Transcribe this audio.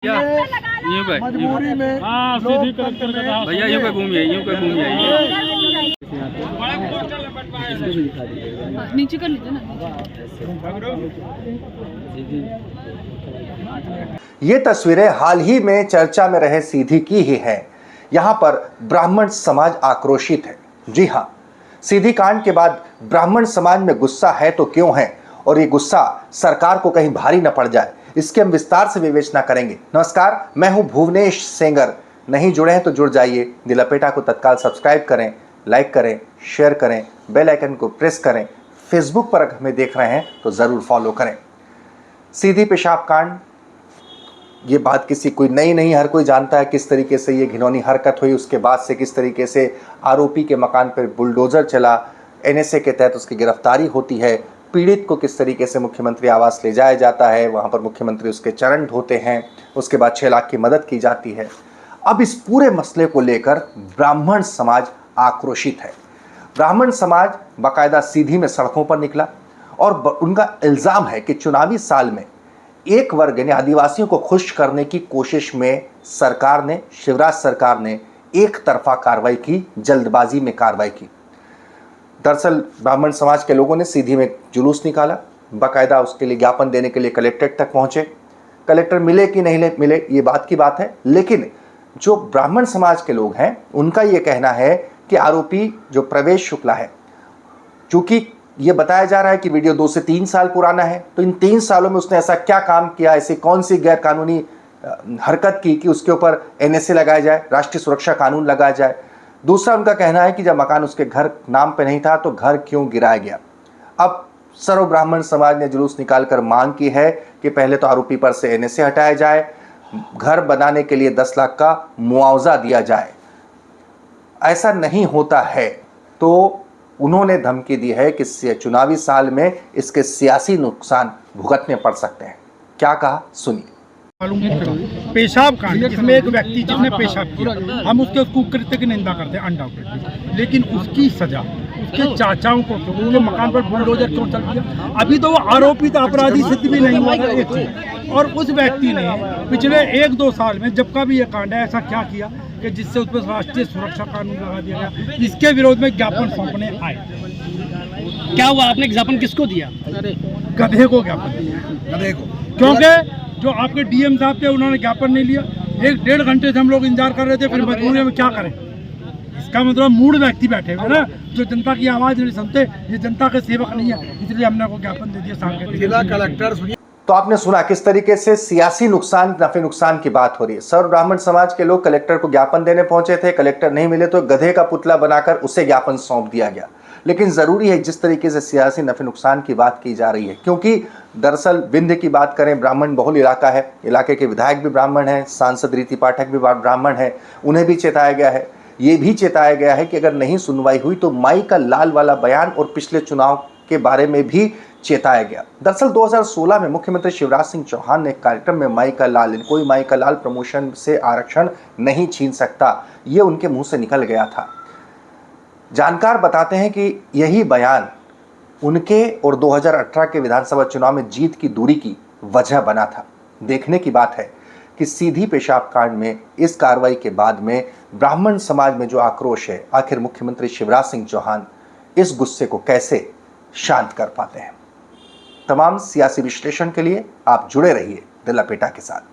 मजबूरी में भैया यूं पे घूमिए नीचे कर लीजिए ना। ये तस्वीरें हाल ही में चर्चा में रहे सीधी की ही हैं। यहाँ पर ब्राह्मण समाज आक्रोशित है। जी हाँ, सीधी कांड के बाद ब्राह्मण समाज में गुस्सा है तो क्यों है, और ये गुस्सा सरकार को कहीं भारी न पड़ जाए, इसकी हम विस्तार से विवेचना करेंगे। नमस्कार, मैं हूं भुवनेश सेंगर। नहीं जुड़े हैं तो जुड़ जाइए। द लपेटा को तत्काल सब्सक्राइब करें, लाइक करें, शेयर करें, बेल आइकन को प्रेस करें। फेसबुक पर अगर हमें देख रहे हैं तो ज़रूर फॉलो करें। सीधी पेशाब कांड, ये बात किसी कोई नई नहीं, हर कोई जानता है किस तरीके से ये घिनौनी हरकत हुई। उसके बाद से किस तरीके से आरोपी के मकान पर बुलडोज़र चला, एनएसए के तहत उसकी गिरफ्तारी होती है, पीड़ित को किस तरीके से मुख्यमंत्री आवास ले जाया जाता है, वहाँ पर मुख्यमंत्री उसके चरण ढोते हैं, उसके बाद 6 लाख की मदद की जाती है। अब इस पूरे मसले को लेकर ब्राह्मण समाज आक्रोशित है। ब्राह्मण समाज बाकायदा सीधी में सड़कों पर निकला और उनका इल्ज़ाम है कि चुनावी साल में एक वर्ग यानी आदिवासियों को खुश करने की कोशिश में सरकार ने, शिवराज सरकार ने एक तरफा कार्रवाई की, जल्दबाजी में कार्रवाई की। दरअसल ब्राह्मण समाज के लोगों ने सीधी में जुलूस निकाला, बाकायदा उसके लिए ज्ञापन देने के लिए कलेक्ट्रेट तक पहुंचे। कलेक्टर मिले कि नहीं मिले ये बात की बात है, लेकिन जो ब्राह्मण समाज के लोग हैं उनका ये कहना है कि आरोपी जो प्रवेश शुक्ला है, चूंकि ये बताया जा रहा है कि वीडियो 2 से 3 साल पुराना है, तो इन 3 सालों में उसने ऐसा क्या काम किया, ऐसी कौन सी गैर कानूनी हरकत की कि उसके ऊपर एनएसए लगाया जाए, राष्ट्रीय सुरक्षा कानून लगाया जाए। दूसरा उनका कहना है कि जब मकान उसके घर नाम पे नहीं था तो घर क्यों गिराया गया। अब सर्व ब्राह्मण समाज ने जुलूस निकालकर मांग की है कि पहले तो आरोपी पर से एनएसए हटाया जाए, घर बनाने के लिए 10 लाख का मुआवजा दिया जाए। ऐसा नहीं होता है तो उन्होंने धमकी दी है कि चुनावी साल में इसके सियासी नुकसान भुगतने पड़ सकते हैं। क्या कहा, सुनिए। पेशाब कांड, जिसमें एक व्यक्ति जिसने पेशाब किया, हम उसके कुकृत्य की निंदा करते हैं अनडाउटेडली, लेकिन उसकी सजा उसके चाचाओं को उनके मकान पर बुलडोजर क्यों चल दिया? अभी तो वो आरोपी था, अपराधी सिद्ध भी नहीं हुआ था एक चीज। और उस व्यक्ति ने पिछले 1-2 साल में जब का भी ये कांड है, ऐसा क्या किया कि जिससे उस पर राष्ट्रीय सुरक्षा कानून लगा दिया गया, जिसके विरोध में ज्ञापन सौंपने आए। क्या हुआ, आपने ज्ञापन किसको दिया? गधे को ज्ञापन दिया, गधे को, क्योंकि जो आपके डीएम साहब थे उन्होंने ज्ञापन नहीं लिया। 1-1.5 घंटे से हम लोग इंतजार कर रहे थे, फिर मजबूरी में क्या करें। इसका मतलब मूड व्यक्ति बैठे हुए ना, जो जनता की आवाज नहीं सुनते, ये जनता के सेवक नहीं है, इसलिए हमने को ज्ञापन दे दिया। सामने जिला कलेक्टर। तो आपने सुना किस तरीके से सियासी नुकसान, नफे नुकसान की बात हो रही है। सर्व ब्राह्मण समाज के लोग कलेक्टर को ज्ञापन देने पहुंचे थे, कलेक्टर नहीं मिले तो गधे का पुतला बनाकर उसे ज्ञापन सौंप दिया गया। लेकिन जरूरी है जिस तरीके से सियासी नफे नुकसान की बात की जा रही है, क्योंकि दरअसल विंध्य की बात करें, ब्राह्मण बहुल इलाका है, इलाके के विधायक भी ब्राह्मण हैं, सांसद रीति पाठक भी ब्राह्मण है, उन्हें भी चेताया गया है। ये भी चेताया गया है कि अगर नहीं सुनवाई हुई तो माई का लाल वाला बयान और पिछले चुनाव के बारे में भी चेताया गया। दरअसल 2016 में मुख्यमंत्री शिवराज सिंह चौहान ने एक कार्यक्रम में माई का लाल, कोई माई का लाल प्रमोशन से आरक्षण नहीं छीन सकता, ये उनके मुंह से निकल गया था। जानकार बताते हैं कि यही बयान उनके और 2018 के विधानसभा चुनाव में जीत की दूरी की वजह बना था। देखने की बात है कि सीधी पेशाब कांड में इस कार्रवाई के बाद में ब्राह्मण समाज में जो आक्रोश है, आखिर मुख्यमंत्री शिवराज सिंह चौहान इस गुस्से को कैसे शांत कर पाते हैं। तमाम सियासी विश्लेषण के लिए आप जुड़े रहिए द लपेटा के साथ।